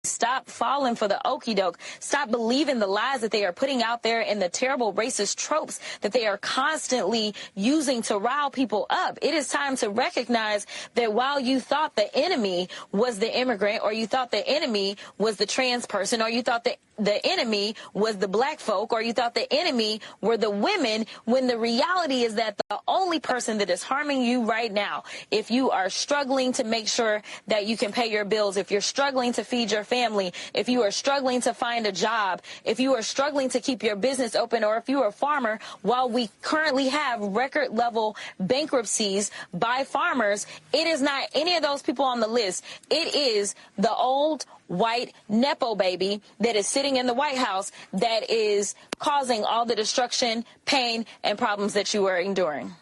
Stop falling for the okie doke. Stop believing the lies that they are putting out there and the terrible racist tropes that they are constantly using to rile people up. It is time to recognize that while you thought the enemy was the immigrant, or you thought the enemy was the trans person, or you thought that the enemy was the black folk, or you thought the enemy were the women, when the reality is that the only person that is harming you right now, if you are struggling to make sure that you can pay your bills, if you're struggling to feed your family, if you are struggling to find a job, if you are struggling to keep your business open, or if you are a farmer, while we currently have record level bankruptcies by farmers, it is not any of those people on the list. It is the old white Nepo baby that is sitting in the White House that is causing all the destruction, pain, and problems that you are enduring.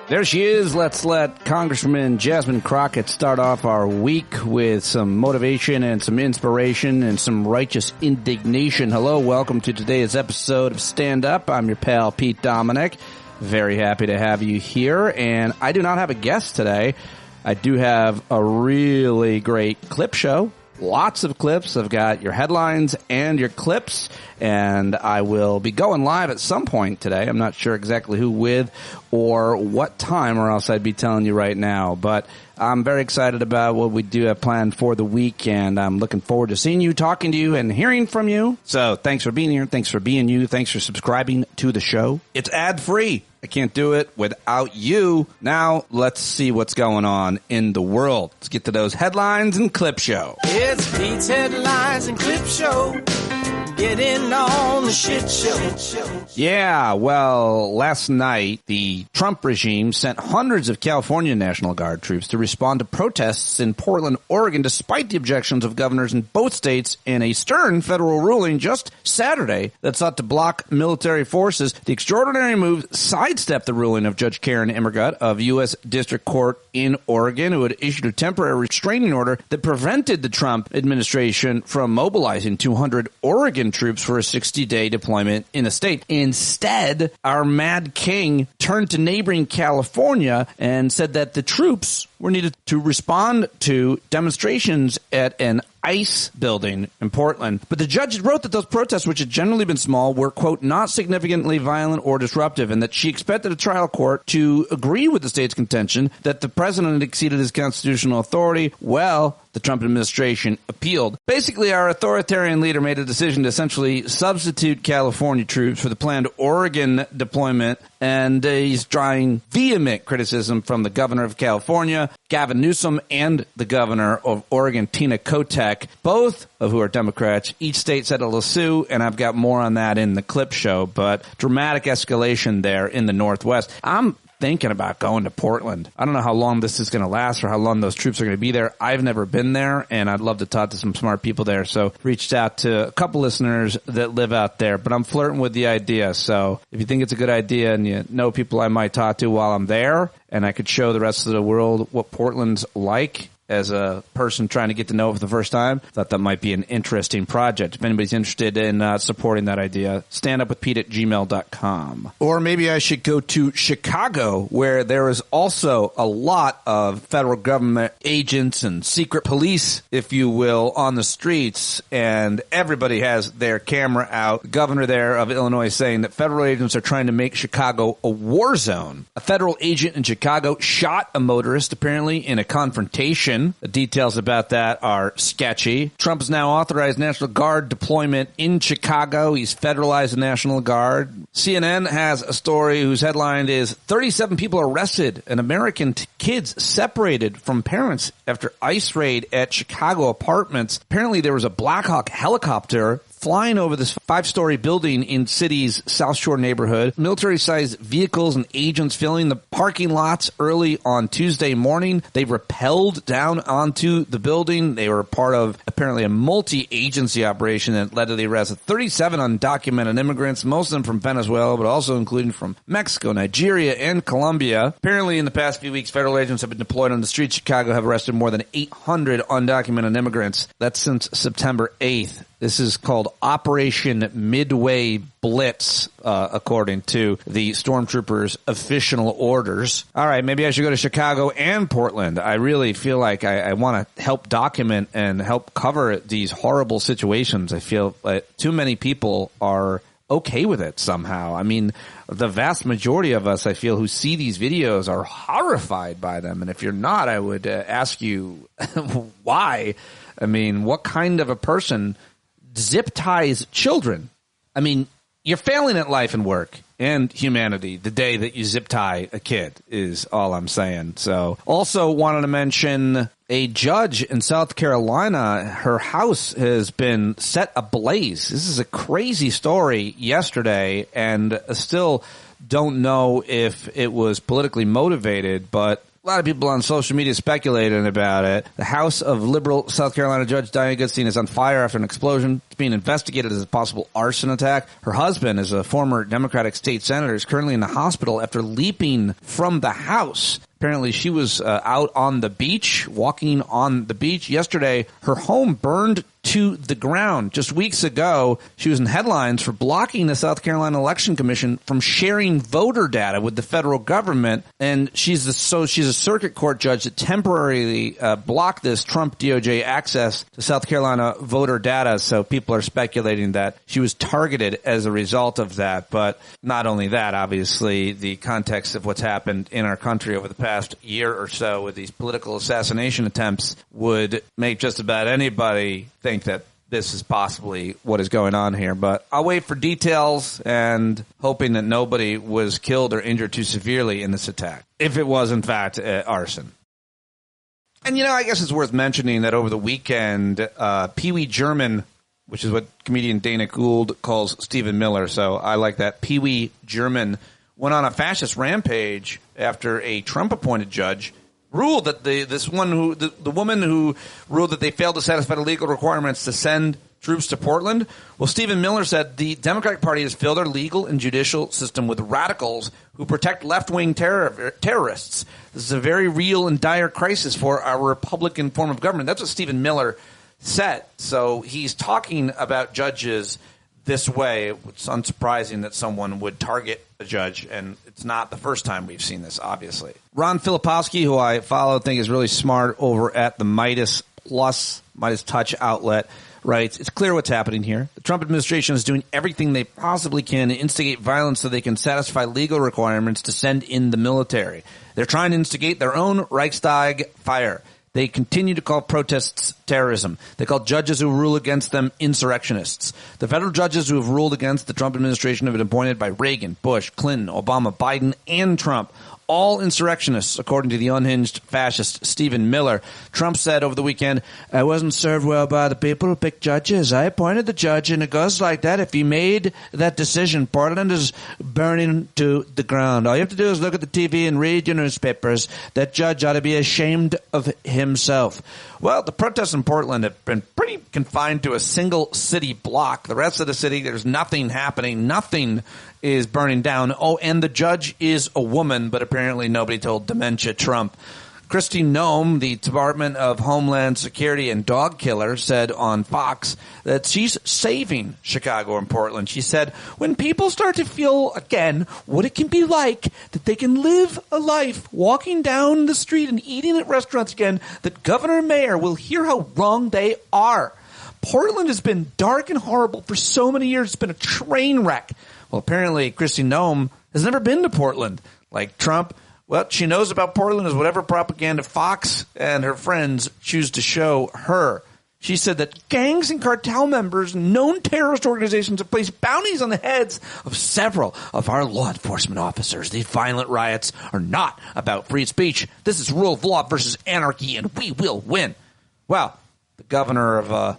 There she is. Let's let Congresswoman Jasmine Crockett start off our week with some motivation and some inspiration and some righteous indignation. Hello, welcome to today's episode of Stand Up. I'm your pal, Pete Dominic. Very happy to have you here, and I do not have a guest today. I do have a really great clip show. Lots of clips. I've got your headlines and your clips, and I will be going live at some point today. I'm not sure exactly who with or what time, or else I'd be telling you right now. But I'm very excited about what we do have planned for the week, and I'm looking forward to seeing you, talking to you, and hearing from you. So thanks for being here. Thanks for being you. Thanks for subscribing to the show. It's ad-free. I can't do it without you. Now, let's see what's going on in the world. Let's get to those headlines and clip show. It's Pete's Headlines and Clip Show. Get in on the shit show. Yeah, well, last night, the Trump regime sent hundreds of California National Guard troops to respond to protests in Portland, Oregon, despite the objections of governors in both states in a stern federal ruling just Saturday that sought to block military forces. The extraordinary move sidestepped the ruling of Judge Karen Immergut of U.S. District Court in Oregon, who had issued a temporary restraining order that prevented the Trump administration from mobilizing 200 Oregon troops for a 60-day deployment in the state. Instead, our Mad King turned to neighboring California and said that the troops were needed to respond to demonstrations at an ICE building in Portland. But the judge wrote that those protests, which had generally been small, were, quote, not significantly violent or disruptive, and that she expected a trial court to agree with the state's contention that the president had exceeded his constitutional authority. Well, the Trump administration appealed. Basically, our authoritarian leader made a decision to essentially substitute California troops for the planned Oregon deployment, and he's drawing vehement criticism from the governor of California, Gavin Newsom, and the governor of Oregon, Tina Kotek, both of who are Democrats. Each state settled a sue, and I've got more on that in the clip show, but dramatic escalation there in the Northwest. I'm thinking about going to Portland. I don't know how long this is going to last or how long those troops are going to be there. I've never been there, and I'd love to talk to some smart people there. So reached out to a couple listeners that live out there, but I'm flirting with the idea. So if you think it's a good idea and you know people I might talk to while I'm there, and I could show the rest of the world what Portland's like as a person trying to get to know it for the first time, thought that might be an interesting project. If anybody's interested in supporting that idea, standupwithpete@gmail.com. Or maybe I should go to Chicago, where there is also a lot of federal government agents and secret police, if you will, on the streets, and everybody has their camera out. The governor there of Illinois is saying that federal agents are trying to make Chicago a war zone. A federal agent in Chicago shot a motorist, apparently, in a confrontation. The details about that are sketchy. Trump has now authorized National Guard deployment in Chicago. He's federalized the National Guard. CNN has a story whose headline is 37 people arrested and American kids separated from parents after ICE raid at Chicago apartments. Apparently there was a Black Hawk helicopter flying over this 5-story building in city's South Shore neighborhood. Military-sized vehicles and agents filling the parking lots early on Tuesday morning. They rappelled down onto the building. They were part of apparently a multi-agency operation that led to the arrest of 37 undocumented immigrants, most of them from Venezuela, but also including from Mexico, Nigeria, and Colombia. Apparently in the past few weeks, federal agents have been deployed on the streets of Chicago, have arrested more than 800 undocumented immigrants. That's since September 8th. This is called Operation Midway Blitz, according to the stormtroopers' official orders. All right, maybe I should go to Chicago and Portland. I really feel like I want to help document and help cover these horrible situations. I feel like too many people are okay with it somehow. I mean, the vast majority of us, I feel, who see these videos are horrified by them. And if you're not, I would ask you why. I mean, what kind of a person zip ties children? I mean, you're failing at life and work and humanity the day that you zip tie a kid is all I'm saying. So also wanted to mention a judge in South Carolina, her house has been set ablaze. This is a crazy story yesterday, and still don't know if it was politically motivated, but a lot of people on social media speculating about it. The house of liberal South Carolina Judge Diane Goodstein is on fire after an explosion. It's being investigated as a possible arson attack. Her husband is a former Democratic state senator, is currently in the hospital after leaping from the house. Apparently, she was out on the beach, walking on the beach. Yesterday, her home burned to the ground. Just weeks ago, she was in headlines for blocking the South Carolina Election Commission from sharing voter data with the federal government. And she's a circuit court judge that temporarily blocked this Trump DOJ access to South Carolina voter data. So people are speculating that she was targeted as a result of that. But not only that, obviously, the context of what's happened in our country over the past year or so with these political assassination attempts would make just about anybody think that this is possibly what is going on here. But I'll wait for details and hoping that nobody was killed or injured too severely in this attack, if it was in fact arson. And, I guess it's worth mentioning that over the weekend, Pee Wee German, which is what comedian Dana Gould calls Stephen Miller, so I like that, Pee Wee German went on a fascist rampage after a Trump-appointed judge ruled that the woman who ruled that they failed to satisfy the legal requirements to send troops to Portland. Well, Stephen Miller said the Democratic Party has filled our legal and judicial system with radicals who protect left-wing terrorists. This is a very real and dire crisis for our Republican form of government. That's what Stephen Miller said. So he's talking about judges this way. It's unsurprising that someone would target a judge, and it's not the first time we've seen this, obviously. Ron Filipowski, who I follow, think is really smart over at the Midas Touch outlet, writes, it's clear what's happening here. The Trump administration is doing everything they possibly can to instigate violence so they can satisfy legal requirements to send in the military. They're trying to instigate their own Reichstag fire. They continue to call protests terrorism. They call judges who rule against them insurrectionists. The federal judges who have ruled against the Trump administration have been appointed by Reagan, Bush, Clinton, Obama, Biden, and Trump. All insurrectionists, according to the unhinged fascist Stephen Miller. Trump said over the weekend, I wasn't served well by the people who picked judges. I appointed the judge, and it goes like that. If he made that decision, Portland is burning to the ground. All you have to do is look at the TV and read your newspapers. That judge ought to be ashamed of himself. Well, the protests in Portland have been pretty confined to a single city block. The rest of the city, there's nothing happening. Nothing is burning down. Oh, and the judge is a woman, but apparently nobody told Dementia Trump. Kristi Noem, the Department of Homeland Security and dog killer, said on Fox that she's saving Chicago and Portland. She said, when people start to feel again what it can be like, that they can live a life walking down the street and eating at restaurants again, that governor and mayor will hear how wrong they are. Portland has been dark and horrible for so many years. It's been a train wreck. Well, apparently Kristi Noem has never been to Portland. Like Trump, well, she knows about Portland as whatever propaganda Fox and her friends choose to show her. She said that gangs and cartel members and known terrorist organizations have placed bounties on the heads of several of our law enforcement officers. These violent riots are not about free speech. This is rule of law versus anarchy, and we will win. Well, the governor of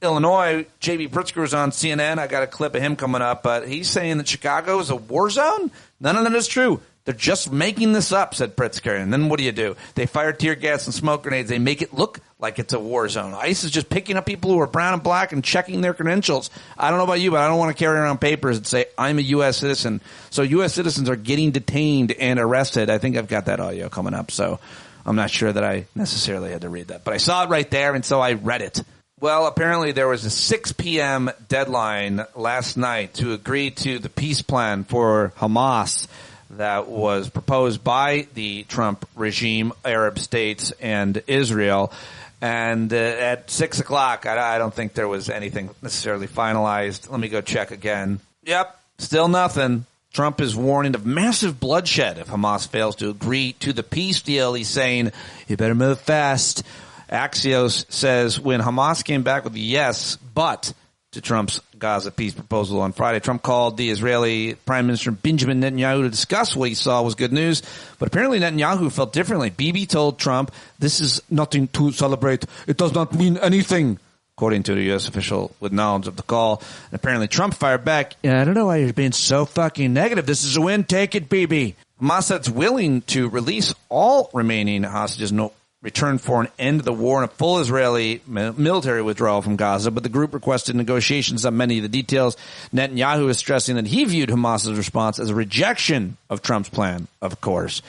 Illinois, J.B. Pritzker, was on CNN. I got a clip of him coming up, but he's saying that Chicago is a war zone? None of that is true. They're just making this up, said Pritzker. And then what do? They fire tear gas and smoke grenades. They make it look like it's a war zone. ICE is just picking up people who are brown and black and checking their credentials. I don't know about you, but I don't want to carry around papers that say I'm a U.S. citizen. So U.S. citizens are getting detained and arrested. I think I've got that audio coming up, so I'm not sure that I necessarily had to read that. But I saw it right there, and so I read it. Well, apparently there was a 6 p.m. deadline last night to agree to the peace plan for Hamas that was proposed by the Trump regime, Arab states, and Israel. And at 6 o'clock, I don't think there was anything necessarily finalized. Let me go check again. Yep, still nothing. Trump is warning of massive bloodshed if Hamas fails to agree to the peace deal. He's saying, you better move fast. Axios says when Hamas came back with a yes, but to Trump's Gaza peace proposal on Friday, Trump called the Israeli Prime Minister Benjamin Netanyahu to discuss what he saw was good news. But apparently Netanyahu felt differently. Bibi told Trump, this is nothing to celebrate. It does not mean anything, according to the U.S. official with knowledge of the call. And apparently Trump fired back, I don't know why you're being so fucking negative. This is a win. Take it, Bibi. Hamas said it's willing to release all remaining hostages in return for an end to the war and a full Israeli military withdrawal from Gaza, but the group requested negotiations on many of the details. Netanyahu is stressing that he viewed Hamas's response as a rejection of Trump's plan, of course.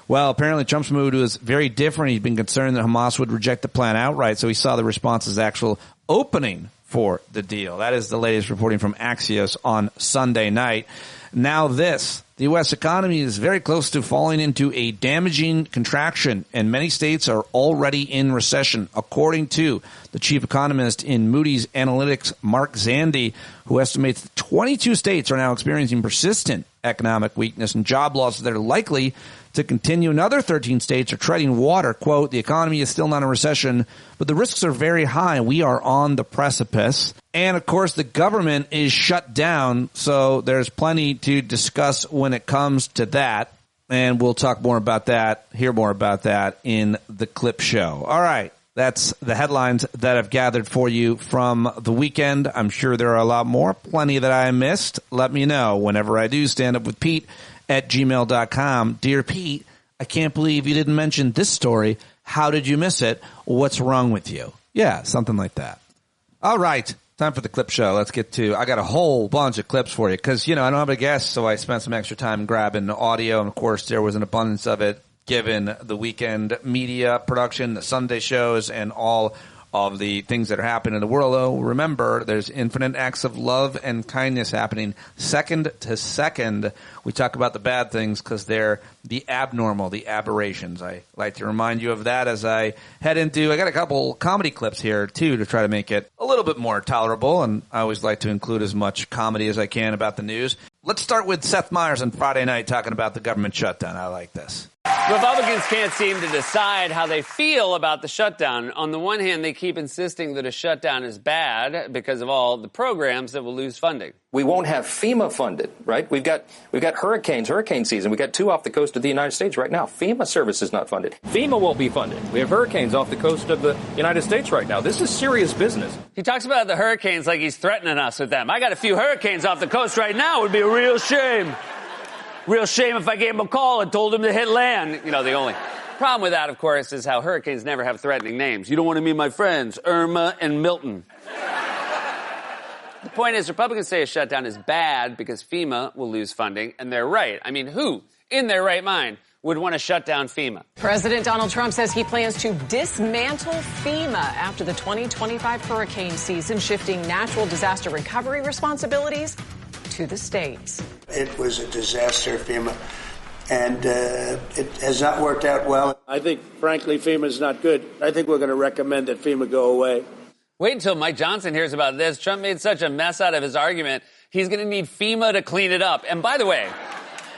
Well, apparently Trump's mood was very different. He'd been concerned that Hamas would reject the plan outright, so he saw the response as actual opening for the deal. That is the latest reporting from Axios on Sunday night. Now this. The U.S. economy is very close to falling into a damaging contraction, and many states are already in recession, according to the chief economist in Moody's Analytics, Mark Zandi, who estimates that 22 states are now experiencing persistent economic weakness and job losses that are likely to continue. Another 13 states are treading water. Quote, the economy is still not in recession, but the risks are very high. We are on the precipice. And, of course, the government is shut down, so there's plenty to discuss when it comes to that. And we'll talk more about that, hear more about that in the clip show. All right. That's the headlines that I've gathered for you from the weekend. I'm sure there are a lot more, plenty that I missed. Let me know whenever I do. Stand Up with Pete at gmail.com. Dear Pete, I can't believe you didn't mention this story. How did you miss it? What's wrong with you? Yeah, something like that. All right. Time for the clip show. Let's get to, I got a whole bunch of clips for you because, I don't have a guest, so I spent some extra time grabbing audio, and of course there was an abundance of it given the weekend media production, the Sunday shows, and all of the things that are happening in the world. Though, remember, there's infinite acts of love and kindness happening second to second. We talk about the bad things because they're the abnormal, the aberrations. I like to remind you of that as I head into, I got a couple comedy clips here, too, to try to make it a little bit more tolerable, and I always like to include as much comedy as I can about the news. Let's start with Seth Meyers on Friday night talking about the government shutdown. I like this. Republicans can't seem to decide how they feel about the shutdown. On the one hand, they keep insisting that a shutdown is bad because of all the programs that will lose funding. We won't have FEMA funded, right? We've got hurricane season. We've got 2 off the coast of the United States right now. FEMA service is not funded. FEMA won't be funded. We have hurricanes off the coast of the United States right now. This is serious business. He talks about the hurricanes like he's threatening us with them. I got a few hurricanes off the coast right now. It would be a real shame. Real shame if I gave him a call and told him to hit land. The only problem with that, of course, is how hurricanes never have threatening names. You don't want to meet my friends, Irma and Milton. The point is, Republicans say a shutdown is bad because FEMA will lose funding, and they're right. I mean, who in their right mind would want to shut down FEMA? President Donald Trump says he plans to dismantle FEMA after the 2025 hurricane season, shifting natural disaster recovery responsibilities to the states. It was a disaster, FEMA, and it has not worked out well. I think, frankly, FEMA is not good. I think we're going to recommend that FEMA go away. Wait until Mike Johnson hears about this. Trump made such a mess out of his argument, he's going to need FEMA to clean it up. And by the way,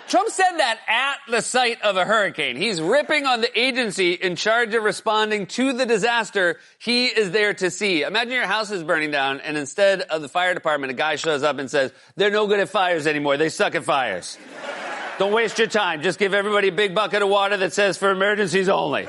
Trump said that at the site of a hurricane. He's ripping on the agency in charge of responding to the disaster he is there to see. Imagine your house is burning down, and instead of the fire department, a guy shows up and says, they're no good at fires anymore. They suck at fires. Don't waste your time. Just give everybody a big bucket of water that says for emergencies only.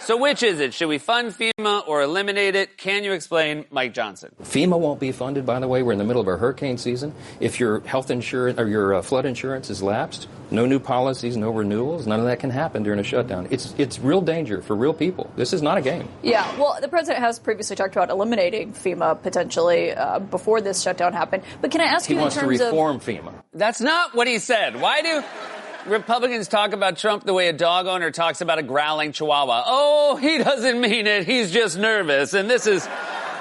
So which is it? Should we fund FEMA or eliminate it? Can you explain, Mike Johnson? FEMA won't be funded, by the way. We're in the middle of a hurricane season. If your health insurance or your flood insurance is lapsed, no new policies, no renewals, none of that can happen during a shutdown. It's real danger for real people. This is not a game. Yeah, well, the president has previously talked about eliminating FEMA potentially before this shutdown happened. But can I ask you in terms of... He wants to reform FEMA. That's not what he said. Why do Republicans talk about Trump the way a dog owner talks about a growling chihuahua? Oh, he doesn't mean it. He's just nervous. And this is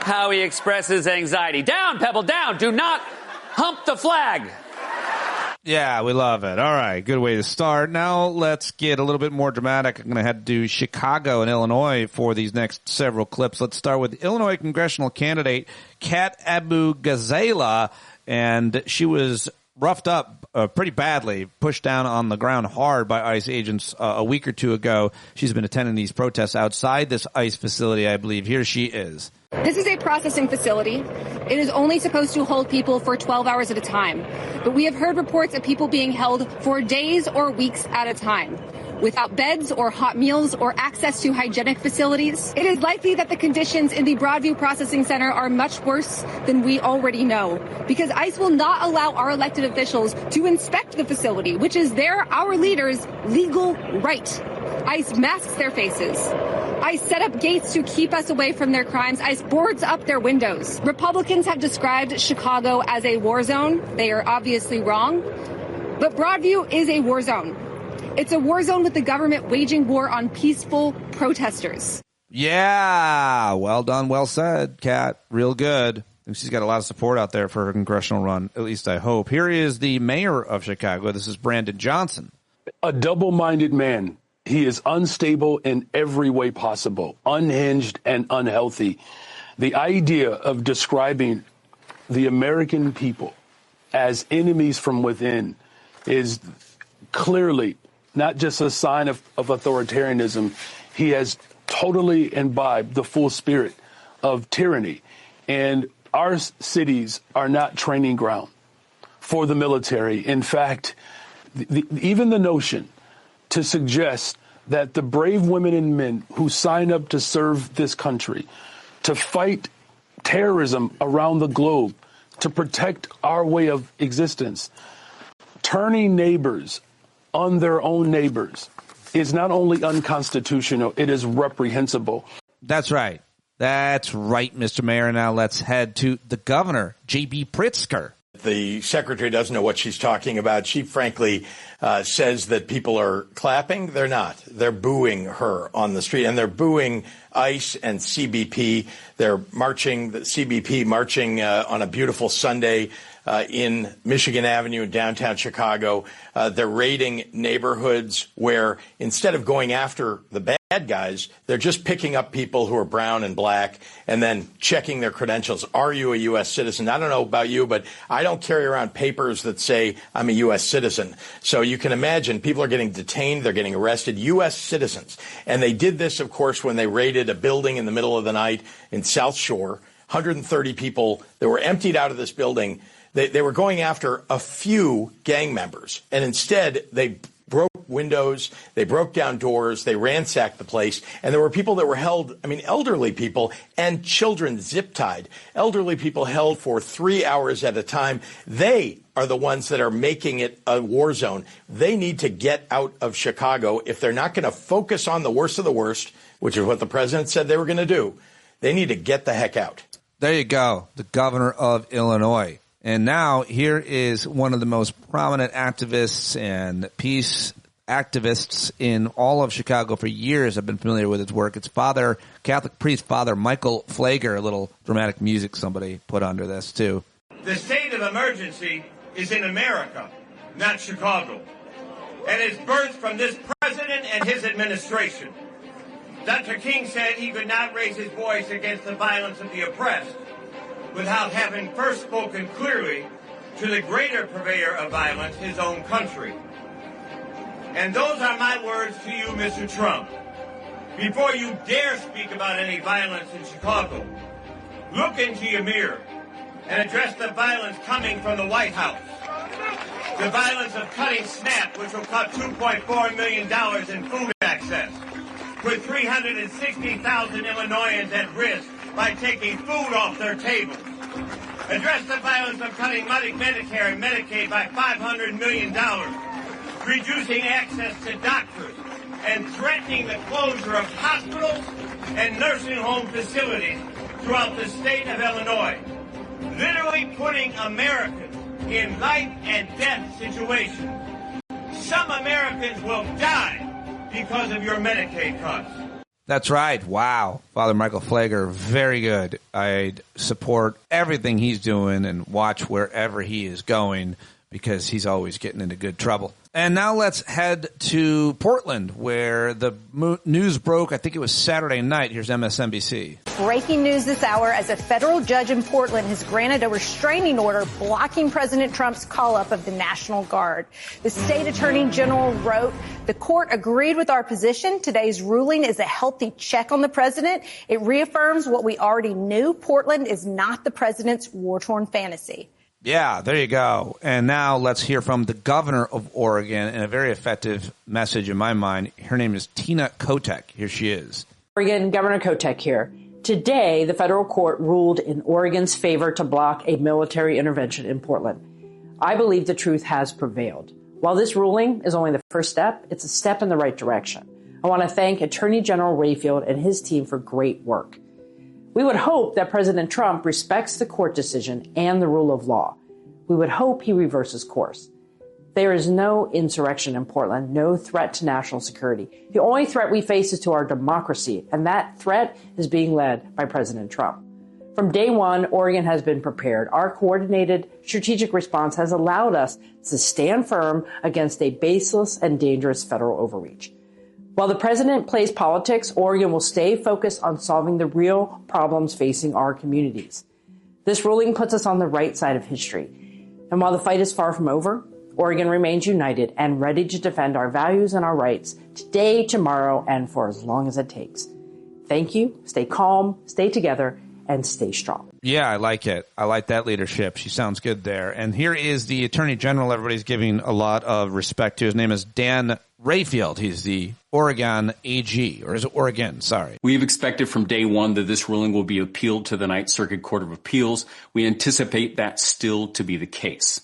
how he expresses anxiety. Down, Pebble, down. Do not hump the flag. Yeah, we love it. All right, good way to start. Now let's get a little bit more dramatic. I'm going to head to Chicago and Illinois for these next several clips. Let's start with Illinois congressional candidate Kat Abu-Ghazaleh, and she was roughed up pretty badly, pushed down on the ground hard by ICE agents a week or two ago. She's been attending these protests outside this ICE facility, I believe. Here she is. This is a processing facility. It is only supposed to hold people for 12 hours at a time. But we have heard reports of people being held for days or weeks at a time, without beds or hot meals or access to hygienic facilities. It is likely that the conditions in the Broadview Processing Center are much worse than we already know, because ICE will not allow our elected officials to inspect the facility, which is our leaders' legal right. ICE masks their faces. ICE set up gates to keep us away from their crimes. ICE boards up their windows. Republicans have described Chicago as a war zone. They are obviously wrong. But Broadview is a war zone. It's a war zone with the government waging war on peaceful protesters. Yeah, well done, well said, Kat. Real good. I think she's got a lot of support out there for her congressional run, at least I hope. Here is the mayor of Chicago. This is Brandon Johnson. A double-minded man. He is unstable in every way possible, unhinged and unhealthy. The idea of describing the American people as enemies from within is clearly not just a sign of authoritarianism. He has totally imbibed the full spirit of tyranny. And our cities are not training ground for the military. In fact, even the notion to suggest that the brave women and men who sign up to serve this country, to fight terrorism around the globe, to protect our way of existence, turning neighbors on their own neighbors is not only unconstitutional, it is reprehensible. That's right. That's right, Mr. Mayor. Now let's head to the governor, J.B. Pritzker. The secretary doesn't know what she's talking about. She frankly says that people are clapping. They're not. They're booing her on the street, and they're booing ICE and CBP. They're marching, the CBP marching on a beautiful Sunday in Michigan Avenue in downtown Chicago. They're raiding neighborhoods where instead of going after the bad guys, they're just picking up people who are brown and black and then checking their credentials. Are you a U.S. citizen? I don't know about you, but I don't carry around papers that say I'm a U.S. citizen. So you can imagine people are getting detained. They're getting arrested, U.S. citizens. And they did this, of course, when they raided a building in the middle of the night in South Shore. 130 people that were emptied out of this building. They were going after a few gang members, and instead they broke windows, they broke down doors, they ransacked the place, and there were people that were held, elderly people and children zip-tied. Elderly people held for 3 hours at a time. They are the ones that are making it a war zone. They need to get out of Chicago. If they're not going to focus on the worst of the worst, which is what the president said they were going to do, they need to get the heck out. There you go, the governor of Illinois. And now here is one of the most prominent activists and peace activists in all of Chicago for years. I've been familiar with his work. It's Catholic priest, Father Michael Flager. A little dramatic music somebody put under this, too. The state of emergency is in America, not Chicago. And it's birthed from this president and his administration. Dr. King said he could not raise his voice against the violence of the oppressed without having first spoken clearly to the greater purveyor of violence, his own country. And those are my words to you, Mr. Trump. Before you dare speak about any violence in Chicago, look into your mirror and address the violence coming from the White House. The violence of cutting SNAP, which will cut $2.4 million in food access, with 360,000 Illinoisans at risk by taking food off their tables. Address the violence of cutting Medicare and Medicaid by $500 million, reducing access to doctors, and threatening the closure of hospitals and nursing home facilities throughout the state of Illinois. Literally putting Americans in life and death situations. Some Americans will die because of your Medicaid cuts. That's right. Wow. Father Michael Pfleger, very good. I support everything he's doing and watch wherever he is going because he's always getting into good trouble. And now let's head to Portland, where the news broke. I think it was Saturday night. Here's MSNBC. Breaking news this hour as a federal judge in Portland has granted a restraining order blocking President Trump's call-up of the National Guard. The state attorney general wrote, "The court agreed with our position. Today's ruling is a healthy check on the president. It reaffirms what we already knew. Portland is not the president's war-torn fantasy." Yeah, there you go. And now let's hear from the governor of Oregon in a very effective message in my mind. Her name is Tina Kotek. Here she is. Oregon Governor Kotek here. Today, the federal court ruled in Oregon's favor to block a military intervention in Portland. I believe the truth has prevailed. While this ruling is only the first step, it's a step in the right direction. I want to thank Attorney General Rayfield and his team for great work. We would hope that President Trump respects the court decision and the rule of law. We would hope he reverses course. There is no insurrection in Portland, no threat to national security. The only threat we face is to our democracy, and that threat is being led by President Trump. From day one, Oregon has been prepared. Our coordinated strategic response has allowed us to stand firm against a baseless and dangerous federal overreach. While the president plays politics, Oregon will stay focused on solving the real problems facing our communities. This ruling puts us on the right side of history. And while the fight is far from over, Oregon remains united and ready to defend our values and our rights today, tomorrow, and for as long as it takes. Thank you. Stay calm, stay together, and stay strong. Yeah, I like it. I like that leadership. She sounds good there. And here is the Attorney General everybody's giving a lot of respect to. His name is Dan Rayfield. He's the Oregon AG, or is it Oregon? Sorry. We've expected from day one that this ruling will be appealed to the Ninth Circuit Court of Appeals. We anticipate that still to be the case.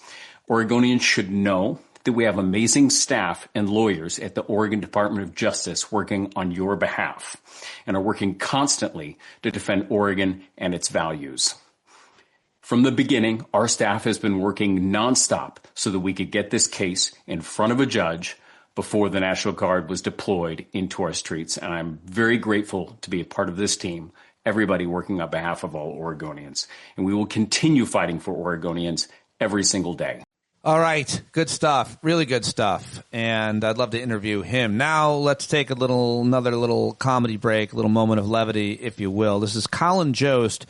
Oregonians should know that we have amazing staff and lawyers at the Oregon Department of Justice working on your behalf and are working constantly to defend Oregon and its values. From the beginning, our staff has been working nonstop so that we could get this case in front of a judge before the National Guard was deployed into our streets. And I'm very grateful to be a part of this team, everybody working on behalf of all Oregonians. And we will continue fighting for Oregonians every single day. All right. Good stuff. Really good stuff. And I'd love to interview him. Now let's take another little comedy break, a little moment of levity, if you will. This is Colin Jost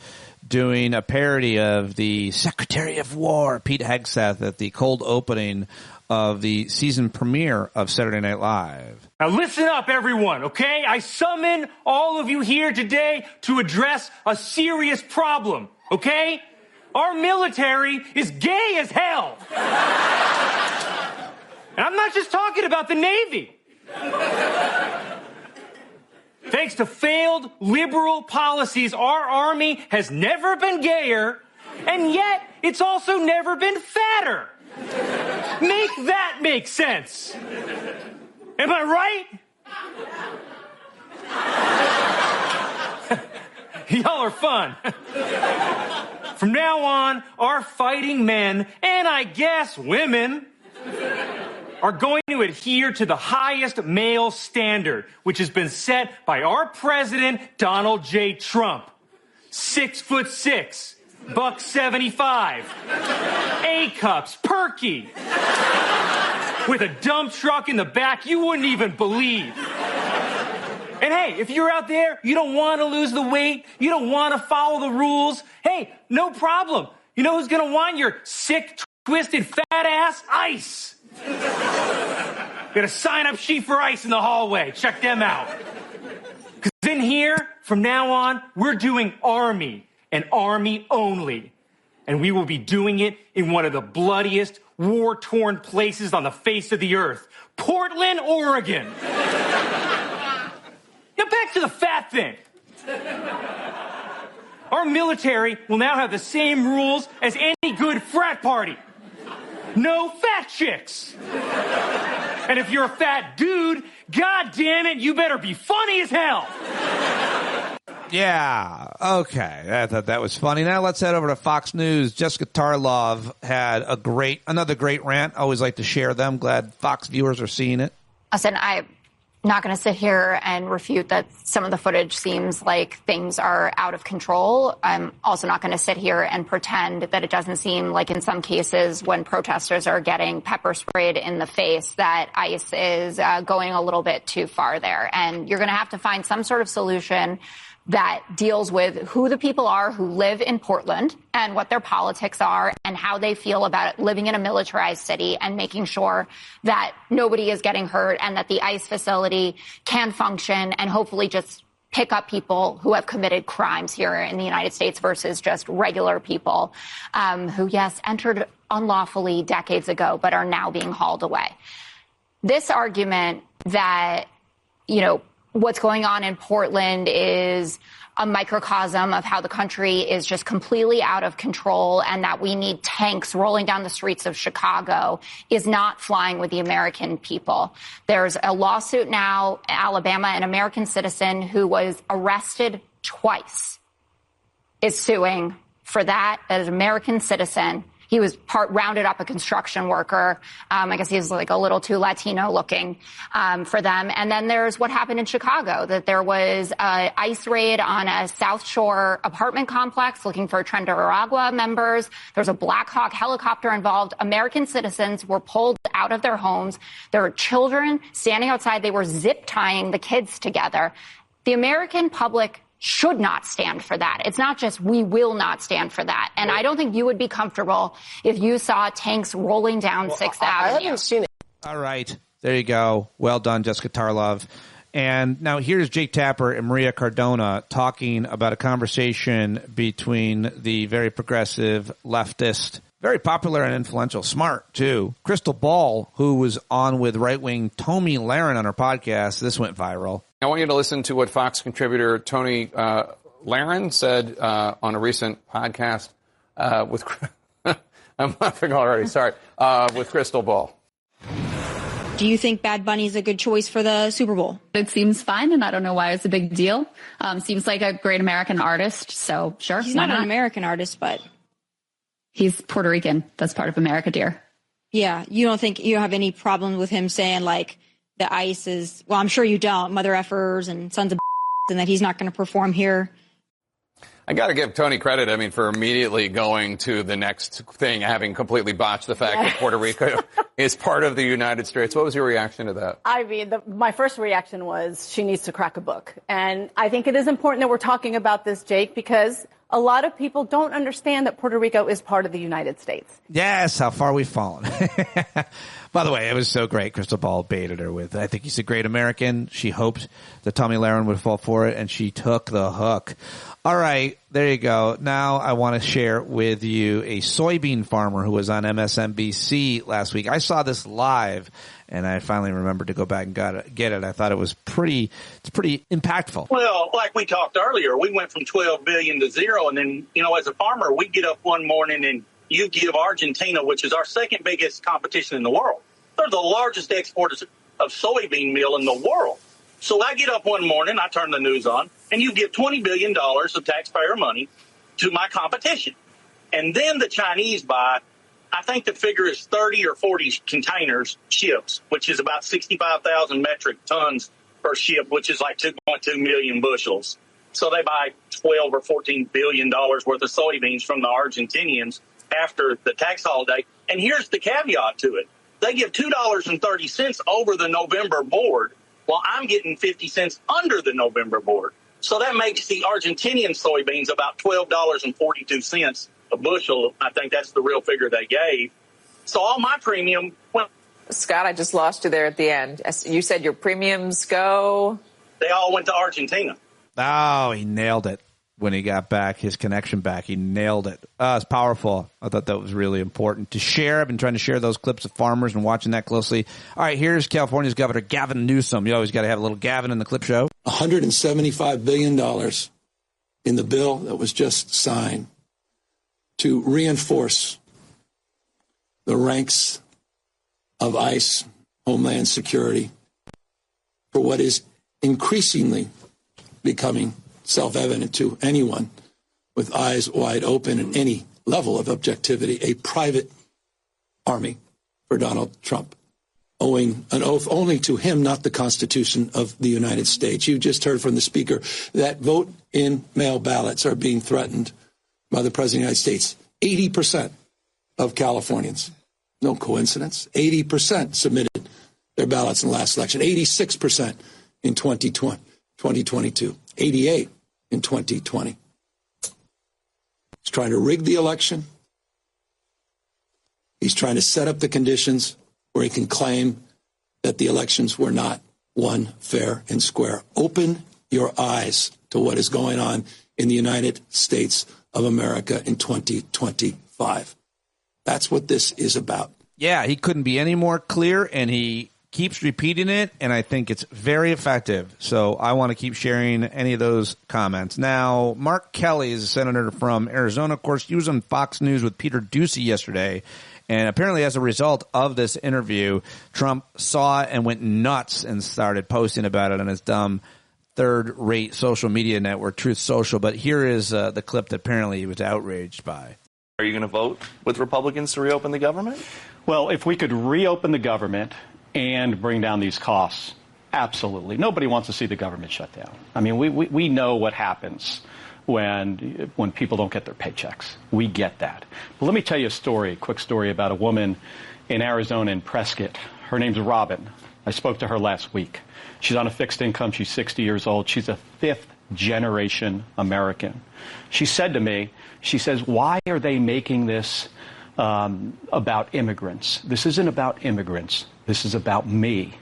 doing a parody of the Secretary of War, Pete Hegseth, at the cold opening of the season premiere of Saturday Night Live. Now listen up, everyone, okay? I summon all of you here today to address a serious problem, okay? Our military is gay as hell. And I'm not just talking about the Navy. Thanks to failed liberal policies, our Army has never been gayer, and yet it's also never been fatter. Make that make sense. Am I right? Y'all are fun. From now on, our fighting men, and I guess women, are going to adhere to the highest male standard, which has been set by our president, Donald J. Trump. 6'6", $175, A-cups, perky, with a dump truck in the back you wouldn't even believe. And hey, if you're out there, you don't want to lose the weight, you don't want to follow the rules, hey, no problem. You know who's going to want your sick, twisted, fat ass? ICE. Got a sign-up sheet for ICE in the hallway. Check them out. Because in here, from now on, we're doing Army and Army only. And we will be doing it in one of the bloodiest, war-torn places on the face of the earth. Portland, Oregon. Now back to the fat thing. Our military will now have the same rules as any good frat party. No fat chicks. And if you're a fat dude, god damn it, you better be funny as hell. Yeah, okay. I thought that was funny. Now let's head over to Fox News. Jessica Tarlov had another great rant. I always like to share them. Glad Fox viewers are seeing it. Listen, not going to sit here and refute that some of the footage seems like things are out of control. I'm also not going to sit here and pretend that it doesn't seem like in some cases when protesters are getting pepper sprayed in the face that ICE is going a little bit too far there. And you're going to have to find some sort of solution that deals with who the people are who live in Portland and what their politics are and how they feel about living in a militarized city and making sure that nobody is getting hurt and that the ICE facility can function and hopefully just pick up people who have committed crimes here in the United States versus just regular people who, yes, entered unlawfully decades ago but are now being hauled away. This argument that, you know, what's going on in Portland is a microcosm of how the country is just completely out of control and that we need tanks rolling down the streets of Chicago is not flying with the American people. There's a lawsuit now, Alabama, an American citizen who was arrested twice is suing for that as an American citizen. He was rounded up a construction worker. I guess he was like a little too Latino looking for them. And then there's what happened in Chicago, that there was an ICE raid on a South Shore apartment complex looking for Tren de Aragua members. There's a Black Hawk helicopter involved. American citizens were pulled out of their homes. There were children standing outside. They were zip tying the kids together. The American public should not stand for that. It's not just we will not stand for that. And I don't think you would be comfortable if you saw tanks rolling down 6th Avenue. I haven't seen it. All right. There you go. Well done, Jessica Tarlov. And now here's Jake Tapper and Maria Cardona talking about a conversation between the very progressive leftist, very popular and influential, smart too, Crystal Ball, who was on with right-wing Tomi Lahren on her podcast. This went viral. I want you to listen to what Fox contributor Tony Lahren said on a recent podcast with I'm laughing already, sorry, with Crystal Ball. Do you think Bad Bunny's a good choice for the Super Bowl? It seems fine, and I don't know why it's a big deal. Seems like a great American artist, so sure. He's not an American artist, but he's Puerto Rican. That's part of America, dear. Yeah, you don't have any problem with him saying, like, the ICE is, well, I'm sure you don't, mother effers and sons of and that he's not going to perform here. I got to give Tony credit, I mean, for immediately going to the next thing, having completely botched the fact that Puerto Rico is part of the United States. What was your reaction to that? I mean, my first reaction was she needs to crack a book. And I think it is important that we're talking about this, Jake, because a lot of people don't understand that Puerto Rico is part of the United States. Yes, how far we've fallen. By the way, it was so great. Crystal Ball baited her with, I think he's a great American. She hoped that Tomi Lahren would fall for it, and she took the hook. All right, there you go. Now I want to share with you a soybean farmer who was on MSNBC last week. I saw this live, and I finally remembered to go back and get it. I thought it was pretty impactful. Well, like we talked earlier, we went from 12 billion to zero. And then, you know, as a farmer, we get up one morning and you give Argentina, which is our second biggest competition in the world. They're the largest exporters of soybean meal in the world. So I get up one morning, I turn the news on, and you give $20 billion of taxpayer money to my competition. And then the Chinese buy, I think the figure is 30 or 40 containers ships, which is about 65,000 metric tons per ship, which is like 2.2 million bushels. So they buy $12 or $14 billion worth of soybeans from the Argentinians after the tax holiday. And here's the caveat to it. They give $2.30 over the November board, while I'm getting 50 cents under the November board. So that makes the Argentinian soybeans about $12.42 a bushel. I think that's the real figure they gave. So all my premium went. Scott, I just lost you there at the end. You said your premiums go. They all went to Argentina. Oh, he nailed it when he got back, his connection back. He nailed it. It's powerful. I thought that was really important to share. I've been trying to share those clips of farmers and watching that closely. All right, here's California's Governor Gavin Newsom. You always got to have a little Gavin in the clip show. $175 billion in the bill that was just signed to reinforce the ranks of ICE, Homeland Security, for what is increasingly becoming self-evident to anyone with eyes wide open and any level of objectivity, a private army for Donald Trump. owing an oath only to him, not the Constitution of the United States. You just heard from the Speaker that vote-in-mail ballots are being threatened by the President of the United States. 80% of Californians, no coincidence, 80% submitted their ballots in the last election, 86% in 2022, 88% in 2020. He's trying to rig the election. He's trying to set up the conditions where he can claim that the elections were not won fair and square. Open your eyes to what is going on in the United States of America in 2025. That's what this is about. Yeah, he couldn't be any more clear, and he keeps repeating it, and I think it's very effective. So I want to keep sharing any of those comments. Now, Mark Kelly is a senator from Arizona. Of course, he was on Fox News with Peter Doocy yesterday. And apparently, as a result of this interview, Trump saw it and went nuts and started posting about it on his dumb third-rate social media network, Truth Social. But here is the clip that apparently he was outraged by. Are you going to vote with Republicans to reopen the government? Well, if we could reopen the government and bring down these costs, absolutely. Nobody wants to see the government shut down. I mean, we know what happens when people don't get their paychecks. We get that. But let me tell you a quick story about a woman in Arizona in Prescott. Her name's Robin. I spoke to her last week. She's on a fixed income. She's 60 years old. She's a fifth-generation American. She said to me, she says, why are they making this about immigrants? This isn't about immigrants. This is about me.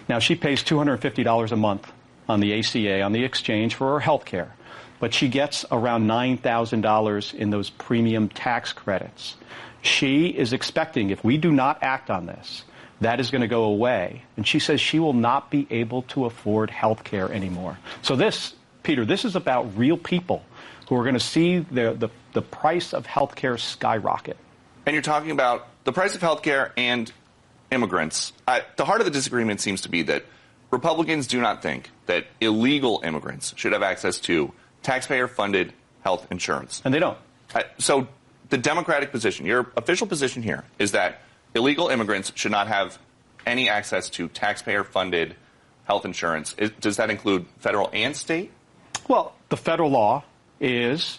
Now, she pays $250 a month on the ACA, on the exchange, for her health care. But she gets around $9,000 in those premium tax credits. She is expecting, if we do not act on this, that is going to go away. And she says she will not be able to afford health care anymore. So this, Peter, this is about real people who are going to see the price of health care skyrocket. And you're talking about the price of health care and immigrants. The heart of the disagreement seems to be that Republicans do not think that illegal immigrants should have access to taxpayer-funded health insurance. And they don't. So the Democratic position, your official position here, is that illegal immigrants should not have any access to taxpayer-funded health insurance. Does that include federal and state? Well, the federal law is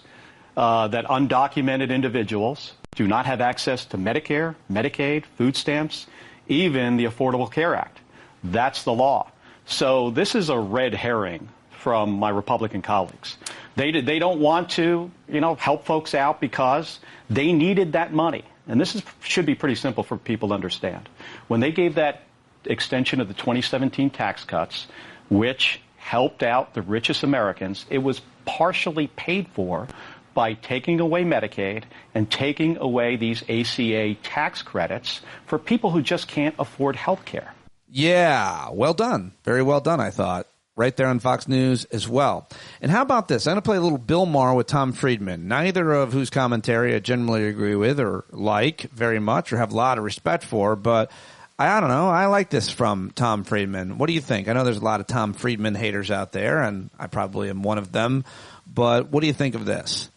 that undocumented individuals do not have access to Medicare, Medicaid, food stamps, even the Affordable Care Act. That's the law. So this is a red herring from my Republican colleagues. They don't want to, help folks out because they needed that money. And this should be pretty simple for people to understand. When they gave that extension of the 2017 tax cuts, which helped out the richest Americans, it was partially paid for by taking away Medicaid and taking away these ACA tax credits for people who just can't afford health care. Yeah, well done. Very well done, I thought. Right there on Fox News as well. And how about this? I'm going to play a little Bill Maher with Tom Friedman, neither of whose commentary I generally agree with or like very much or have a lot of respect for, but I don't know. I like this from Tom Friedman. What do you think? I know there's a lot of Tom Friedman haters out there, and I probably am one of them, but what do you think of this?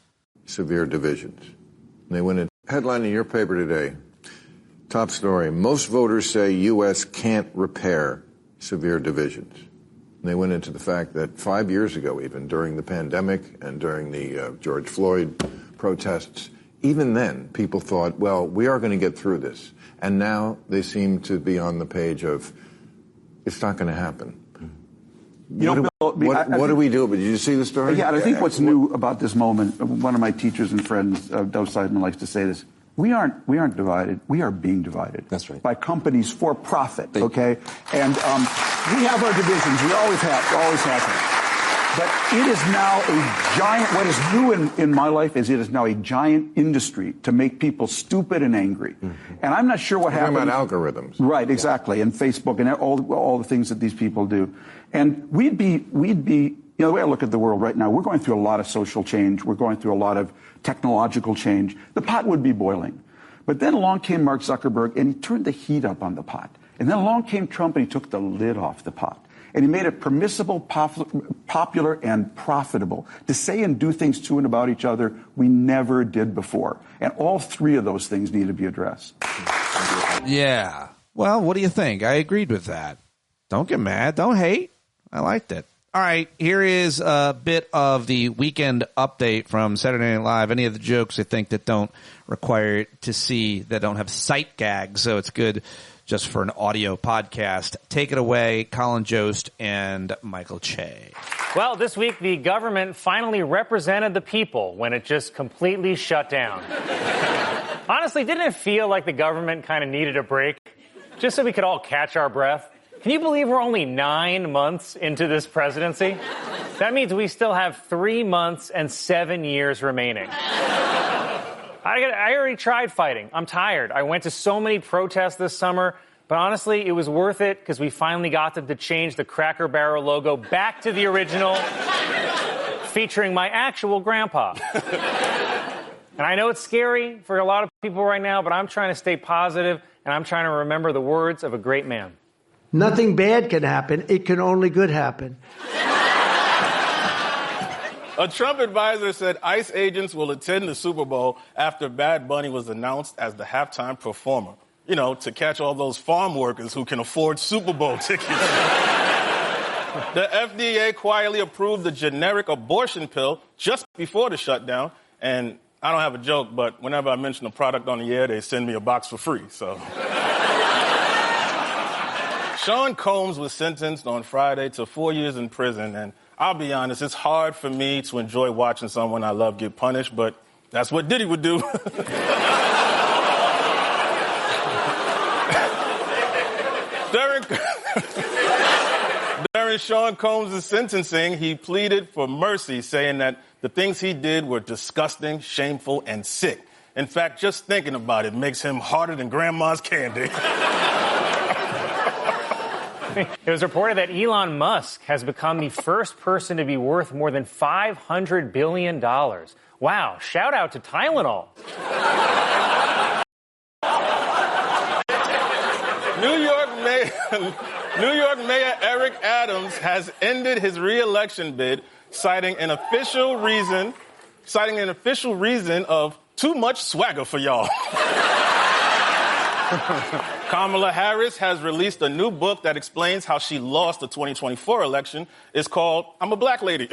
Severe divisions. They went in headline in your paper today. Top story. Most voters say U.S. can't repair severe divisions. And they went into the fact that 5 years ago, even during the pandemic and during the George Floyd protests, even then people thought, well, we are going to get through this. And now they seem to be on the page of, it's not going to happen. What do we do? But did you see the story? Yeah, and I think what's new about this moment, one of my teachers and friends, Doug Seidman, likes to say this. We aren't divided. We are being divided. That's right. By companies for profit. Okay, and we have our divisions. We always have. But it is now a giant. What is new in my life is it is now a giant industry to make people stupid and angry. Mm-hmm. And I'm not sure what happens. Talking about algorithms. Right. Exactly. And Facebook and all the things that these people do. And we'd be. The way I look at the world right now, we're going through a lot of social change. We're going through a lot of technological change. The pot would be boiling. But then along came Mark Zuckerberg, and he turned the heat up on the pot. And then along came Trump, and he took the lid off the pot. And he made it permissible, popular, and profitable to say and do things to and about each other we never did before. And all three of those things need to be addressed. Yeah. Well, what do you think? I agreed with that. Don't get mad. Don't hate. I liked it. All right, here is a bit of the weekend update from Saturday Night Live. Any of the jokes I think that don't require to see, that don't have sight gags, so it's good just for an audio podcast. Take it away, Colin Jost and Michael Che. Well, this week the government finally represented the people when it just completely shut down. Honestly, didn't it feel like the government kind of needed a break? Just so we could all catch our breath? Can you believe we're only 9 months into this presidency? That means we still have 3 months and 7 years remaining. I already tried fighting. I'm tired. I went to so many protests this summer, but honestly, it was worth it because we finally got them to change the Cracker Barrel logo back to the original, featuring my actual grandpa. And I know it's scary for a lot of people right now, but I'm trying to stay positive, and I'm trying to remember the words of a great man. Nothing bad can happen. It can only good happen. A Trump advisor said ICE agents will attend the Super Bowl after Bad Bunny was announced as the halftime performer. You know, to catch all those farm workers who can afford Super Bowl tickets. The FDA quietly approved the generic abortion pill just before the shutdown. And I don't have a joke, but whenever I mention a product on the air, they send me a box for free, so... Sean Combs was sentenced on Friday to 4 years in prison, and I'll be honest, it's hard for me to enjoy watching someone I love get punished, but that's what Diddy would do. During Sean Combs' sentencing, he pleaded for mercy, saying that the things he did were disgusting, shameful, and sick. In fact, just thinking about it makes him harder than grandma's candy. It was reported that Elon Musk has become the first person to be worth more than $500 billion. Wow, shout out to Tylenol. New York Mayor Eric Adams has ended his re-election bid, citing an official reason of too much swagger for y'all. Kamala Harris has released a new book that explains how she lost the 2024 election. It's called I'm a Black Lady.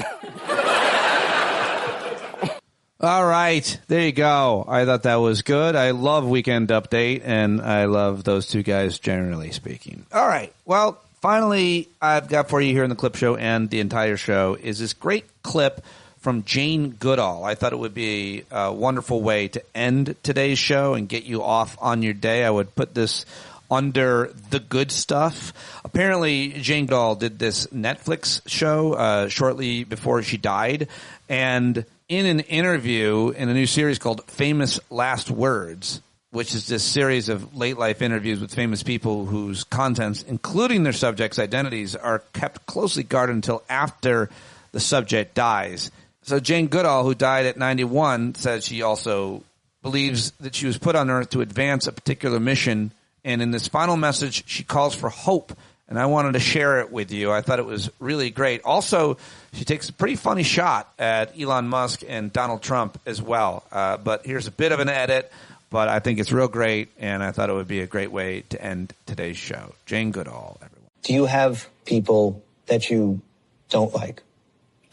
All right, there you go. I thought that was good. I love Weekend Update, and I love those two guys, generally speaking. All right, well, finally, I've got for you here in the clip show and the entire show is this great clip from Jane Goodall. I thought it would be a wonderful way to end today's show and get you off on your day. I would put this under the good stuff. Apparently, Jane Goodall did this Netflix show shortly before she died, and in an interview in a new series called Famous Last Words, which is this series of late-life interviews with famous people whose contents, including their subjects' identities, are kept closely guarded until after the subject dies. So Jane Goodall, who died at 91, said she also believes that she was put on Earth to advance a particular mission. And in this final message, she calls for hope. And I wanted to share it with you. I thought it was really great. Also, she takes a pretty funny shot at Elon Musk and Donald Trump as well. But here's a bit of an edit. But I think it's real great. And I thought it would be a great way to end today's show. Jane Goodall, everyone. Do you have people that you don't like?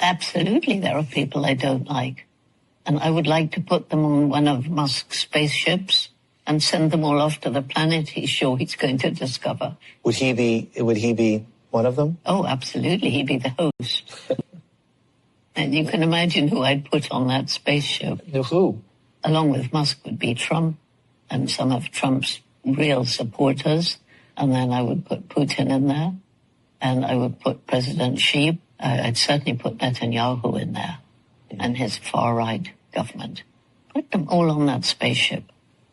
Absolutely, there are people I don't like. And I would like to put them on one of Musk's spaceships and send them all off to the planet he's sure he's going to discover. Would he be one of them? Oh, absolutely. He'd be the host. And you can imagine who I'd put on that spaceship. Who? Along with Musk would be Trump and some of Trump's real supporters. And then I would put Putin in there. And I would put President Xi. I'd certainly put Netanyahu in there and his far-right government. Put them all on that spaceship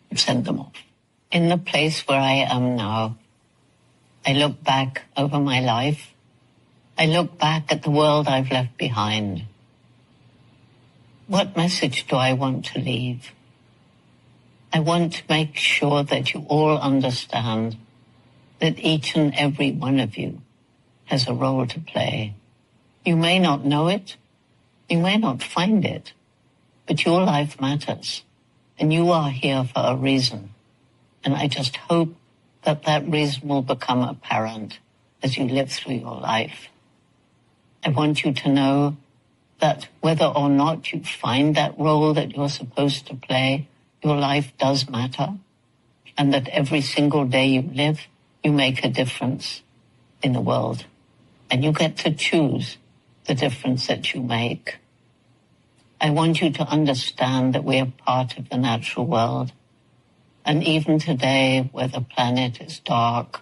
and send them off. In the place where I am now, I look back over my life. I look back at the world I've left behind. What message do I want to leave? I want to make sure that you all understand that each and every one of you has a role to play. You may not know it, you may not find it, but your life matters, and you are here for a reason. And I just hope that reason will become apparent as you live through your life. I want you to know that whether or not you find that role that you're supposed to play, your life does matter, and that every single day you live, you make a difference in the world. And you get to choose the difference that you make. I want you to understand that we are part of the natural world. And even today, where the planet is dark,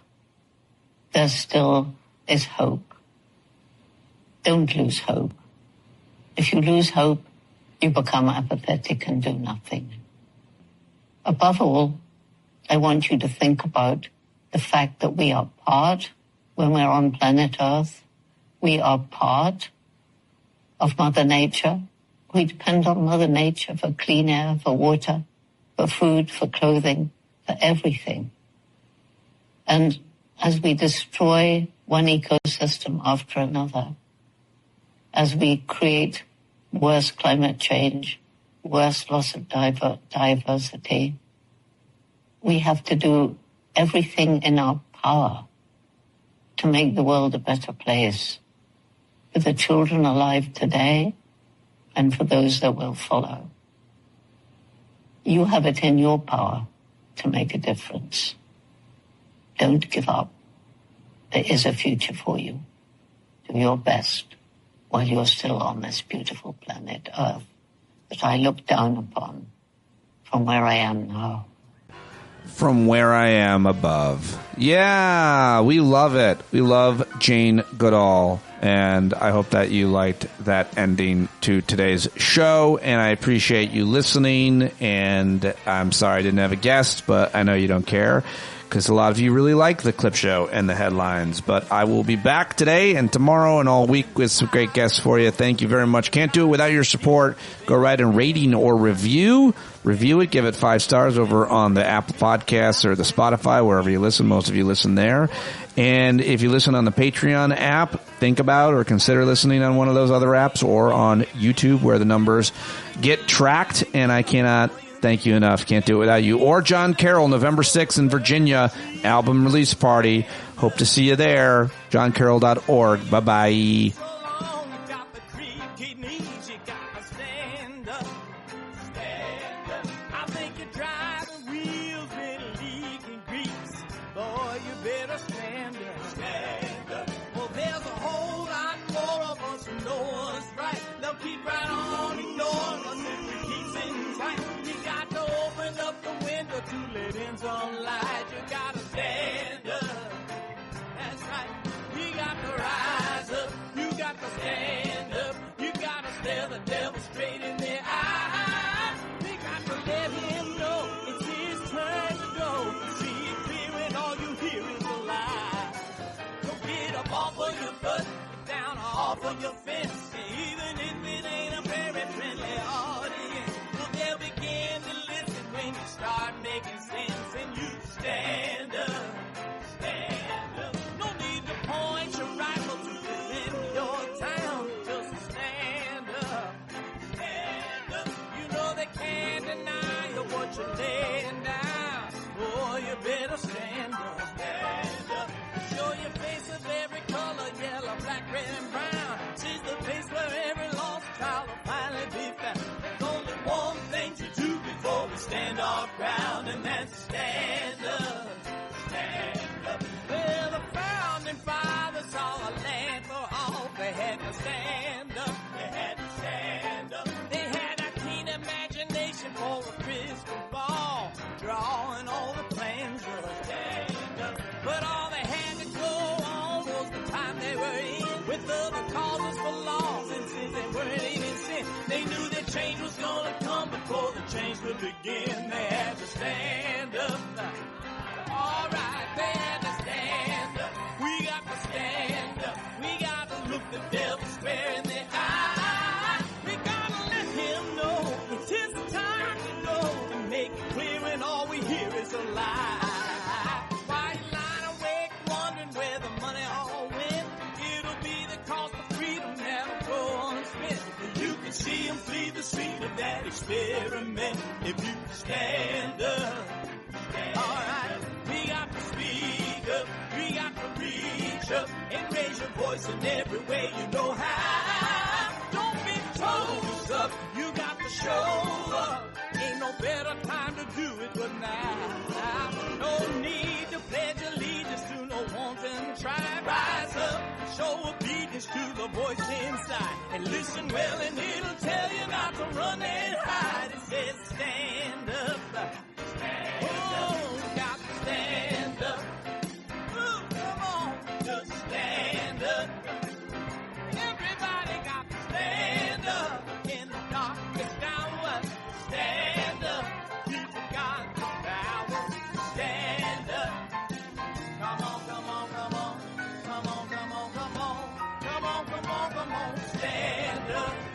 there still is hope. Don't lose hope. If you lose hope, you become apathetic and do nothing. Above all, I want you to think about the fact that we are part, when we're on planet Earth, we are part of Mother Nature. We depend on Mother Nature for clean air, for water, for food, for clothing, for everything. And as we destroy one ecosystem after another, as we create worse climate change, worse loss of diversity, we have to do everything in our power to make the world a better place for the children alive today and for those that will follow. You have it in your power to make a difference. Don't give up. There is a future for you. Do your best while you're still on this beautiful planet Earth that I look down upon from where I am now. From where I am above. Yeah, we love it. We love Jane Goodall. And I hope that you liked that ending to today's show. And I appreciate you listening. And I'm sorry I didn't have a guest, but I know you don't care, because a lot of you really like the clip show and the headlines. But I will be back today and tomorrow and all week with some great guests for you. Thank you very much. Can't do it without your support. Go write a rating or review. Review it. Give it 5 stars over on the Apple Podcasts or the Spotify, wherever you listen. Most of you listen there. And if you listen on the Patreon app, think about or consider listening on one of those other apps or on YouTube, where the numbers get tracked. And I cannot thank you enough. Can't do it without you. Or Jon Carroll, November 6th in Virginia, album release party. Hope to see you there. JonCarroll.org. Bye-bye. Sunlight, you gotta stand up. That's right. We got to rise up. You got to stand up. You gotta stare the devil straight in the eye. We got to let him know it's his turn to go. See it clear when all you hear is a lie. Don't get up off of your butt, down off of your fence. Even if it ain't a very friendly audience, well, they'll begin to listen when you start making sense. Stand up, stand up. No need to point your rifle to defend your town. Just stand up, stand up. You know they can't deny you what you're laying down. Oh, you better stand up, stand up. Show your face of every color, yellow, black, red, and brown. She's the place where every lost child will finally be found. There's only one thing to do before we stand our ground, and that's stand up. Stand up. Well, the founding fathers saw a land for all. They had to stand up. They had to stand up. They had a keen imagination for a crystal ball, drawing all the plans of stand up. But all they had to go on was the time they were in, with other causes for laws, and since they weren't even sin, they knew that change was gonna come before the change would begin. They had to stand up. All right, they had to stand up. We got to stand up. We got to look the devil square in the eye. We got to let him know it's his time to go, and make it clear when all we hear is a lie. Why you lying awake wondering where the money all went? It'll be the cost of freedom that'll go unspent. You can see him flee the scene of that experiment if you stand up. a voice inside. And listen well and it'll tell you not to run and hide. It says stand up. Oh, got to stand up. Ooh, come on, just stand up. Everybody got to stand up in the darkest hour. Stand up. People got the power. Stand up. Come on, come on, come on. Come on, come on, come on. Come on, come on, come on. Stand up.